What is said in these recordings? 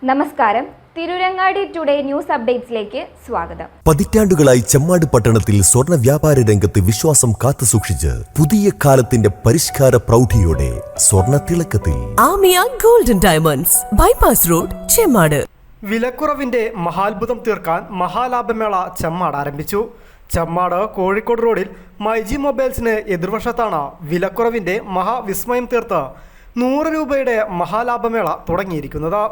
നമസ്കാരം. Tirurangadi today news അപ്ഡേറ്റ്സിലേക്ക് സ്വാഗതം. പതിറ്റാണ്ടുകളായി ചെമ്മാട് പട്ടണത്തിൽ സ്വർണ്ണ വ്യാപാര രംഗത്ത് വിശ്വാസം കാത്തുസൂക്ഷിച്ച് പുതിയ കാലത്തിന്റെ പരിഷ്കാര പ്രൗഢിയോടെ സ്വർണ്ണ തിളക്കത്തിൽ Amiya golden diamonds, bypass road, Chemmad. വിലക്കുറവിന്റെ മഹാത്ഭുതം തീർക്കാൻ മഹാലാഭമേള ചെമ്മാട് ആരംഭിച്ചു. ചെമ്മാട് കോഴിക്കോട് റോഡിൽ മൈജി മൊബൈൽസിന് എതിർവശത്താണ് വിലക്കുറവിന്റെ മഹാവിസ്മയം തീർത്ത് 100 രൂപയുടെ മഹാലാഭമേള തുടങ്ങിയിരിക്കുന്നത്.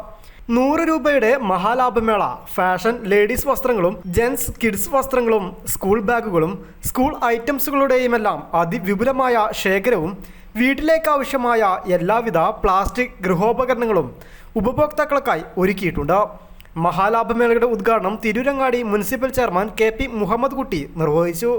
100 രൂപയുടെ മഹാലാഭമേള ഫാഷൻ ലേഡീസ് വസ്ത്രങ്ങളും ജെൻസ് കിഡ്സ് വസ്ത്രങ്ങളും സ്കൂൾ ബാഗുകളും സ്കൂൾ ഐറ്റംസുകളുടെയുമെല്ലാം അതിവിപുലമായ ശേഖരവും വീട്ടിലേക്ക് ആവശ്യമായ എല്ലാവിധ പ്ലാസ്റ്റിക് ഗൃഹോപകരണങ്ങളും ഉപഭോക്താക്കൾക്കായി ഒരുക്കിയിട്ടുണ്ട്. മഹാലാഭമേളയുടെ ഉദ്ഘാടനം Tirurangadi municipal chairman KP Muhammad Kutty നിർവഹിച്ചു.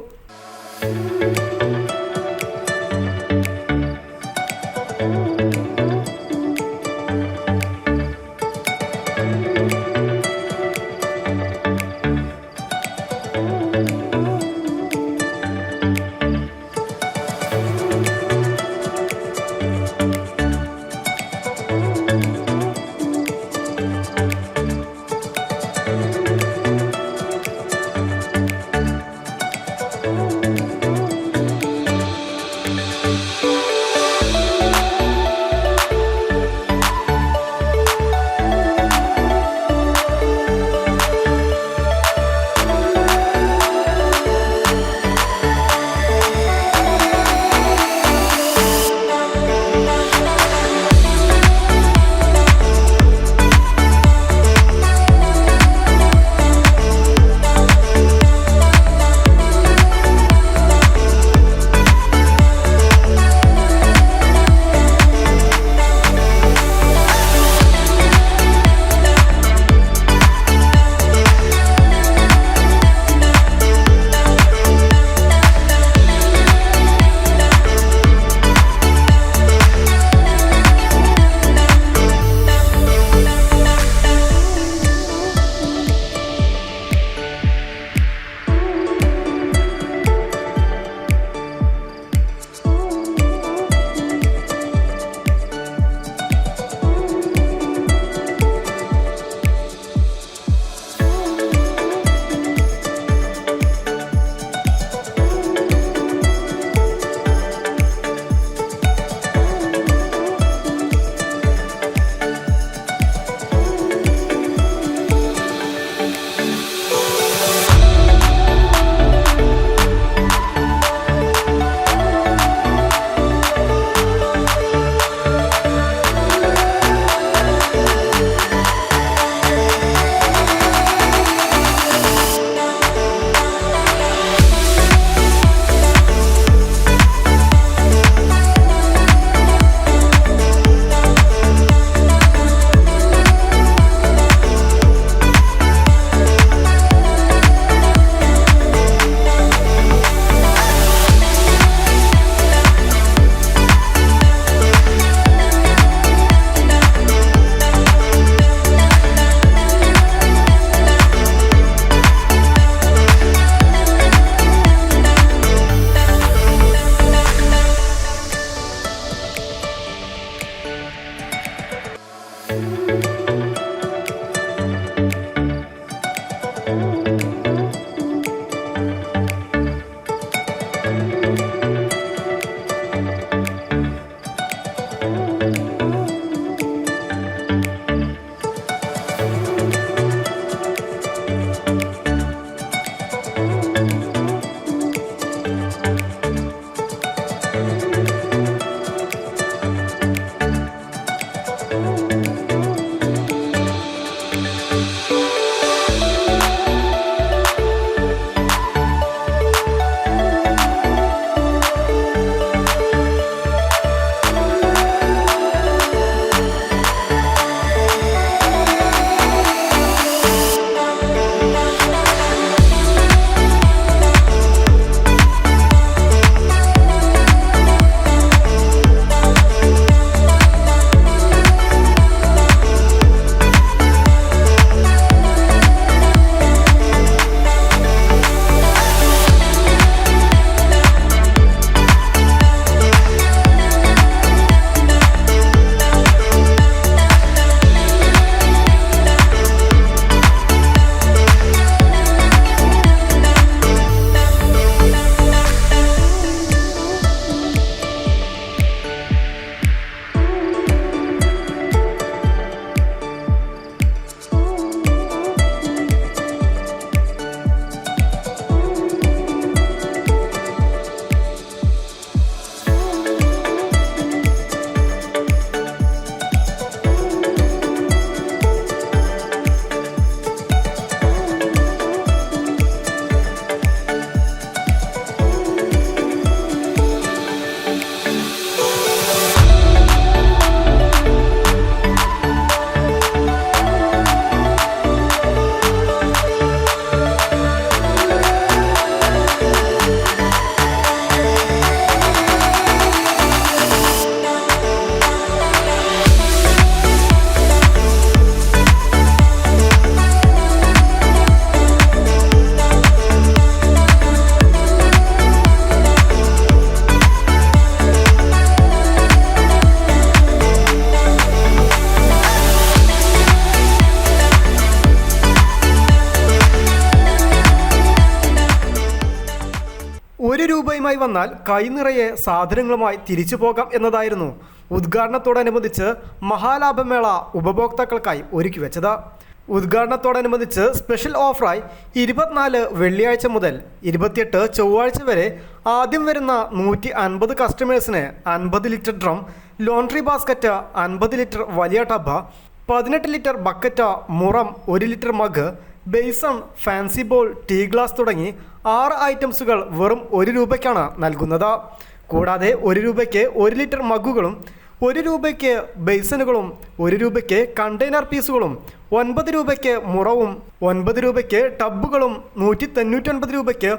മഹാലാഭമേളയുമായി വന്നാൽ കൈനിറയെ സാധനങ്ങളുമായി തിരിച്ചു പോകാം എന്നതായിരുന്നു ഉദ്ഘാടനത്തോടനുബന്ധിച്ച് മഹാലാഭമേള ഉപഭോക്താക്കൾക്കായി ഒരുക്കിവെച്ചത്. ഉദ്ഘാടനത്തോടനുബന്ധിച്ച് സ്പെഷ്യൽ ഓഫറായി 24 വെള്ളിയാഴ്ച മുതൽ 28 ചൊവ്വാഴ്ച വരെ ആദ്യം വരുന്ന 150 കസ്റ്റമേഴ്സിന് 50 litre drum, laundry basket, 50 litre വലിയ ടബ്, 18 ലിറ്റർ ബക്കറ്റ്, മുറം, 1 litre mug, basin, fancy bowl, tea glass തുടങ്ങി 6 ഐറ്റംസുകൾ വെറും 1 രൂപയ്ക്കാണ് നൽകുന്നത്. കൂടാതെ 1 രൂപയ്ക്ക് 1 ലിറ്റർ മഗ്ഗുകളും, 1 രൂപയ്ക്ക് ബേസനുകളും, 1 രൂപയ്ക്ക് കണ്ടെയ്നർ പീസുകളും, 9 രൂപയ്ക്ക് മുറവും, 9 രൂപയ്ക്ക് ടബുകളും, 199 രൂപയ്ക്ക്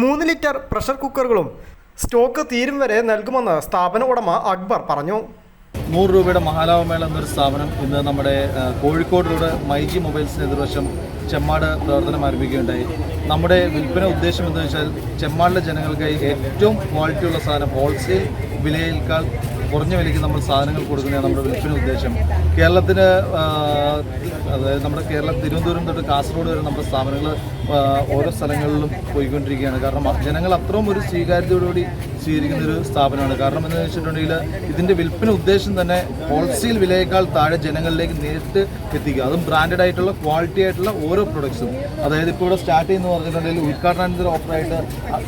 3 ലിറ്റർ പ്രഷർ കുക്കറുകളും സ്റ്റോക്ക് തീരും വരെ നൽകുമെന്ന് സ്ഥാപന ഉടമ അക്ബർ പറഞ്ഞു. 100 രൂപയുടെ മഹാലാഭമേള എന്നൊരു സ്ഥാപനം ഇന്ന് നമ്മുടെ കോഴിക്കോട് റോഡ് മൈജി മൊബൈൽസിന് എതിർവശം ചെമ്മാട് പ്രവർത്തനം ആരംഭിക്കുകയുണ്ടായി. നമ്മുടെ വിൽപ്പന ഉദ്ദേശം എന്ന് വെച്ചാൽ ചെമ്മാടിലെ ജനങ്ങൾക്കായി ഏറ്റവും ക്വാളിറ്റിയുള്ള സാധനം ഹോൾസെയിൽ വിലയേക്കാൾ കുറഞ്ഞ വിലയ്ക്ക് നമ്മൾ സാധനങ്ങൾ കൊടുക്കുന്നതാണ് നമ്മുടെ വിൽപ്പന ഉദ്ദേശം. കേരളത്തിന് അതായത് നമ്മുടെ തിരുവനന്തപുരം തൊട്ട് കാസർഗോഡ് വരെ നമ്മുടെ സ്ഥാപനങ്ങൾ ഓരോ സ്ഥലങ്ങളിലും പോയിക്കൊണ്ടിരിക്കുകയാണ്. കാരണം ജനങ്ങൾ അത്രയും ഒരു സ്വീകാര്യതയോടുകൂടി സ്വീകരിക്കുന്ന ഒരു സ്ഥാപനമാണ്. കാരണം എന്ന് വെച്ചിട്ടുണ്ടെങ്കിൽ ഇതിൻ്റെ വിൽപ്പന ഉദ്ദേശം തന്നെ ഹോൾസെയിൽ വിലയേക്കാൾ താഴെ ജനങ്ങളിലേക്ക് നേരിട്ട് എത്തിക്കുക, അതും ബ്രാൻഡഡ് ആയിട്ടുള്ള ക്വാളിറ്റി ആയിട്ടുള്ള ഓരോ പ്രൊഡക്ട്സും. അതായത് ഇപ്പോൾ ഇവിടെ സ്റ്റാർട്ട് ചെയ്യുന്ന പറഞ്ഞിട്ടുണ്ടെങ്കിൽ ഉദ്ഘാടനാനന്തര ഓഫറായിട്ട്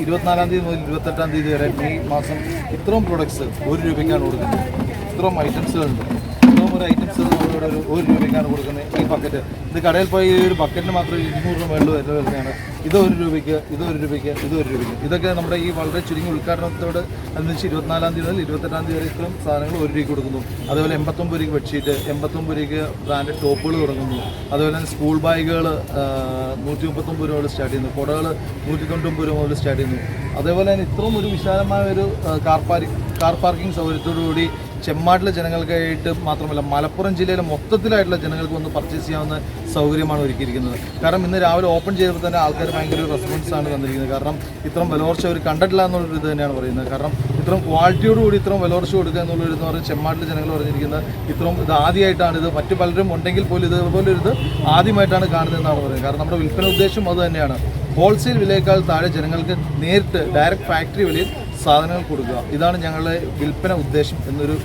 24-ാം തീയതി മുതൽ 28-ാം തീയതി വരെ മെയ് മാസം ഇത്രയും പ്രൊഡക്ട്സ് 1 രൂപയ്ക്കാണ് കൊടുക്കുന്നത്. ഇത്രയും ഐറ്റംസുകളുണ്ട്. ഇത്രയും ഒരു ഐറ്റംസ് നമ്മളിവിടെ 1 രൂപയ്ക്കാണ് കൊടുക്കുന്നത്. ഈ ബക്കറ്റ് ഇത് കടയിൽ പോയി ഈ ഒരു ബക്കറ്റിന് മാത്രം 200 രൂപ മേളിൽ വരുന്നതാണ്. ഇത് 1 രൂപയ്ക്ക്, ഇത് 1 രൂപയ്ക്ക്, ഇത് 1 രൂപയ്ക്ക്. ഇതൊക്കെ നമ്മുടെ ഈ വളരെ ചുരുങ്ങിയ ഉദ്ഘാടനത്തോട് അനുസരിച്ച് 24-ാം തീയതി മുതൽ 28-ാം തീയതി വരെ ഇത്രയും സാധനങ്ങൾ 1 രൂപയ്ക്ക് കൊടുക്കുന്നു. അതുപോലെ 89 രൂപയ്ക്ക് ബെഡ്ഷീറ്റ്, 89 രൂപയ്ക്ക് ബ്രാൻഡഡ് ടോപ്പുകൾ തുടങ്ങുന്നു. അതുപോലെ തന്നെ സ്കൂൾ ബാഗുകൾ 139 രൂപ മുതൽ സ്റ്റാർട്ട് ചെയ്യുന്നു. കുടകൾ 199 രൂപ മുതൽ സ്റ്റാർട്ട് ചെയ്യുന്നു. അതേപോലെ തന്നെ ഇത്രയും ഒരു വിശാലമായ ഒരു കാർ പാർക്കിംഗ് സൗകര്യത്തോടുകൂടി ചെമ്മാടിലെ ജനങ്ങൾക്കായിട്ട് മാത്രമല്ല മലപ്പുറം ജില്ലയിലെ മൊത്തത്തിലായിട്ടുള്ള ജനങ്ങൾക്ക് വന്ന് പർച്ചേസ് ചെയ്യാവുന്ന സൗകര്യമാണ് ഒരുക്കിയിരിക്കുന്നത്. കാരണം ഇന്ന് രാവിലെ ഓപ്പൺ ചെയ്തപ്പോൾ തന്നെ ആൾക്കാർ ഭയങ്കര ഒരു റെസ്പോൺസാണ് തന്നിരിക്കുന്നത്. കാരണം ഇത്രയും വിലവർച്ച അവർ കണ്ടിട്ടില്ല എന്നുള്ളൊരു ഇത് തന്നെയാണ് പറയുന്നത്. കാരണം ഇത്രയും ക്വാളിറ്റിയോടുകൂടി ഇത്രയും വിലവർച്ച കൊടുക്കുക എന്നുള്ളൊരു എന്ന് പറഞ്ഞാൽ ചെമ്മാടിലെ ജനങ്ങൾ പറഞ്ഞിരിക്കുന്നത് ഇത്രയും ഇത് ആദ്യമായിട്ടാണ്. ഇത് മറ്റു പലരും ഉണ്ടെങ്കിൽ പോലും ഇതുപോലൊരു ഇത് ആദ്യമായിട്ടാണ് കാണുന്നതെന്നാണ് പറയുന്നത്. കാരണം നമ്മുടെ വിൽപ്പന ഉദ്ദേശം അത് തന്നെയാണ്. ഹോൾസെയിൽ വിലയേക്കാൾ താഴെ ജനങ്ങൾക്ക് നേരിട്ട് ഡയറക്റ്റ് ഫാക്ടറി വിലയിൽ സാധനങ്ങൾ കൊടുക്കുക. ഇതാണ് ഞങ്ങളുടെ വിൽപ്പന ഉദ്ദേശം എന്നൊരു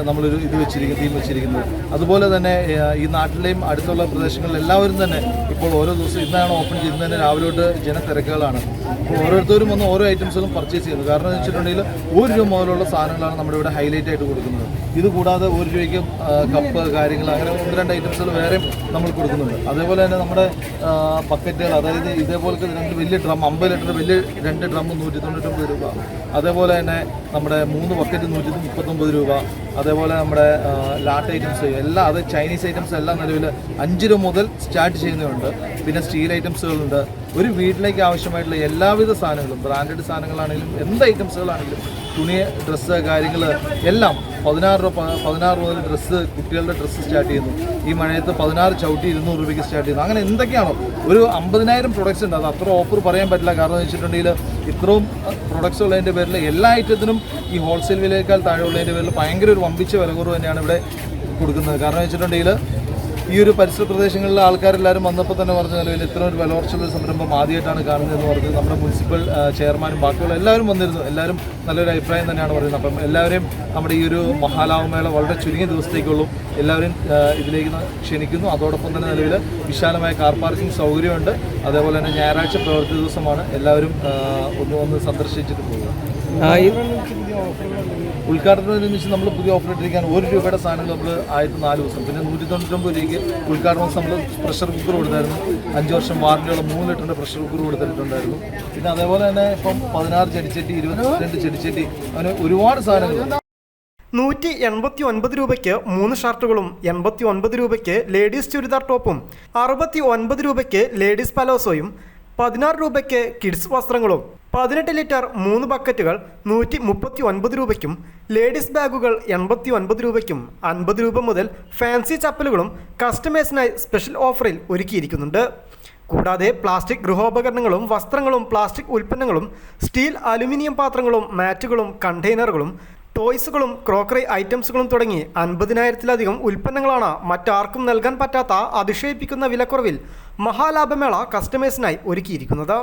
നമ്മളൊരു ഇത് വെച്ചിരിക്കുന്നത്. അതുപോലെ തന്നെ ഈ നാട്ടിലെയും അടുത്തുള്ള പ്രദേശങ്ങളിൽ എല്ലാവരും തന്നെ ഇപ്പോൾ ഓരോ ദിവസം ഇന്നാണ് ഓപ്പൺ ചെയ്യുന്നത് തന്നെ രാവിലെ തൊട്ട് ജനത്തിരക്കുകളാണ്. അപ്പോൾ ഓരോരുത്തരും വന്ന് ഓരോ ഐറ്റംസുകളും പർച്ചേസ് ചെയ്യുന്നത്. കാരണം എന്ന് വെച്ചിട്ടുണ്ടെങ്കിൽ 1 രൂപ മുതലുള്ള സാധനങ്ങളാണ് നമ്മുടെ ഇവിടെ ഹൈലൈറ്റ് ആയിട്ട് കൊടുക്കുന്നത്. ഇത് കൂടാതെ 1 രൂപയ്ക്ക് കപ്പ് കാര്യങ്ങൾ അങ്ങനെ 1-2 ഐറ്റംസുകൾ വേറെയും നമ്മൾ കൊടുക്കുന്നുണ്ട്. അതേപോലെ തന്നെ നമ്മുടെ ബക്കറ്റുകൾ, അതായത് ഇതേപോലത്തെ 2 വലിയ ഡ്രം 50 ലിറ്റർ വലിയ 2 ഡ്രം 199 രൂപ. അതേപോലെ തന്നെ നമ്മുടെ 3 ബക്കറ്റ് 139 രൂപ. അതേപോലെ നമ്മുടെ ലാട്ട് ഐറ്റംസ് എല്ലാം, അത് ചൈനീസ് ഐറ്റംസ് എല്ലാം നിലവിൽ 5 രൂപ മുതൽ സ്റ്റാർട്ട് ചെയ്യുന്നുണ്ട്. പിന്നെ സ്റ്റീൽ ഐറ്റംസുകളുണ്ട്. ഒരു വീട്ടിലേക്ക് ആവശ്യമായിട്ടുള്ള എല്ലാവിധ സാധനങ്ങളും ബ്രാൻഡഡ് സാധനങ്ങളാണെങ്കിലും എന്ത് ഐറ്റംസുകളാണെങ്കിലും തുണി, ഡ്രസ്സ് കാര്യങ്ങൾ എല്ലാം 16 രൂപ മുതൽ ഡ്രസ്സ്, കുട്ടികളുടെ ഡ്രസ്സ് സ്റ്റാർട്ട് ചെയ്യുന്നു. ഈ മഴയത്ത് 16 ചവിട്ടി 200 രൂപയ്ക്ക് സ്റ്റാർട്ട് ചെയ്യുന്നു. അങ്ങനെ എന്തൊക്കെയാണോ ഒരു 50,000 പ്രൊഡക്ട്സ് ഉണ്ട്. അത് അത്ര ഓഫർ പറയാൻ പറ്റില്ല. കാരണം എന്ന് വെച്ചിട്ടുണ്ടെങ്കിൽ ഇത്രയും പ്രൊഡക്ട്സ് ഉള്ളതിൻ്റെ പേരിൽ എല്ലാ ഐറ്റത്തിനും ഈ ഹോൾസെയിൽ വിലയേക്കാൾ താഴെ ഉള്ളതിൻ്റെ പേരിൽ ഭയങ്കര ഒരു വമ്പിച്ച വില കുറവ് തന്നെയാണ് ഇവിടെ കൊടുക്കുന്നത്. കാരണം വെച്ചിട്ടുണ്ടെങ്കിൽ ഈ ഒരു പരിസര പ്രദേശങ്ങളിലെ ആൾക്കാരെല്ലാവരും വന്നപ്പോൾ തന്നെ പറഞ്ഞ നിലവിൽ ഇത്ര ഒരു വിലവർച്ചുള്ള സംരംഭം ആദ്യമായിട്ടാണ് കാണുന്നതെന്ന് പറഞ്ഞത് നമ്മുടെ മുനിസിപ്പൽ ചെയർമാനും ബാക്കിയുള്ള എല്ലാവരും വന്നിരുന്നു. എല്ലാവരും നല്ലൊരു അഭിപ്രായം തന്നെയാണ് പറയുന്നത്. അപ്പം എല്ലാവരെയും നമ്മുടെ ഈ ഒരു മഹാലാഭമേള വളരെ ചുരുങ്ങിയ ദിവസത്തേക്കുള്ളൂ. എല്ലാവരും ഇതിലേക്ക് ക്ഷണിക്കുന്നു. അതോടൊപ്പം തന്നെ നിലവിൽ വിശാലമായ കാർ പാർക്കിംഗ് സൗകര്യമുണ്ട്. അതേപോലെ തന്നെ ഞായറാഴ്ച പ്രവൃത്തി ദിവസമാണ്. എല്ലാവരും ഒന്ന് സന്ദർശിച്ചിട്ട് പോകുക. ഉദ്ഘാടനത്തിനനുസരിച്ച് നമ്മൾ പുതിയ ഓഫർ ഇട്ടിരിക്കാൻ 1 രൂപയുടെ സാധനങ്ങൾ നമ്മൾ 4 ദിവസം, പിന്നെ 199 രൂപയ്ക്ക് ഉദ്ഘാടന ദിവസം നമ്മൾ പ്രഷർ കുക്കർ കൊടുത്തായിരുന്നു. 5 വർഷം വാറണ്ടിയുള്ള 3 ലിറ്ററിൻ്റെ പ്രഷർ കുക്കർ കൊടുത്തിട്ടുണ്ടായിരുന്നു. പിന്നെ അതേപോലെ തന്നെ ഇപ്പം 16 ചെടിച്ചട്ടി, 22 ചെടിച്ചട്ടി, അങ്ങനെ ഒരുപാട് സാധനങ്ങൾ. 189 രൂപയ്ക്ക് 3 ഷർട്ടുകളും, 89 രൂപയ്ക്ക് ലേഡീസ് ചുരിദാർ ടോപ്പും, 69 രൂപയ്ക്ക് ലേഡീസ് പലോസോയും, 16 രൂപയ്ക്ക് കിഡ്സ് വസ്ത്രങ്ങളും, 18 ലിറ്റർ 3 ബക്കറ്റുകൾ 139 രൂപയ്ക്കും, ലേഡീസ് ബാഗുകൾ 89 രൂപയ്ക്കും, 50 രൂപ മുതൽ ഫാൻസി ചപ്പലുകളും കസ്റ്റമേഴ്സിനായി സ്പെഷ്യൽ ഓഫറിൽ ഒരുക്കിയിരിക്കുന്നുണ്ട്. കൂടാതെ പ്ലാസ്റ്റിക് ഗൃഹോപകരണങ്ങളും വസ്ത്രങ്ങളും പ്ലാസ്റ്റിക് ഉൽപ്പന്നങ്ങളും സ്റ്റീൽ അലുമിനിയം പാത്രങ്ങളും മാറ്റുകളും കണ്ടെയ്നറുകളും ടോയ്സുകളും ക്രോക്കറി ഐറ്റംസുകളും തുടങ്ങി 50,000-ത്തിലധികം ഉൽപ്പന്നങ്ങളാണ് മറ്റാർക്കും നൽകാൻ പറ്റാത്ത അതിശയിപ്പിക്കുന്ന വിലക്കുറവിൽ മഹാലാഭമേള കസ്റ്റമേഴ്സിനായി ഒരുക്കിയിരിക്കുന്നത്.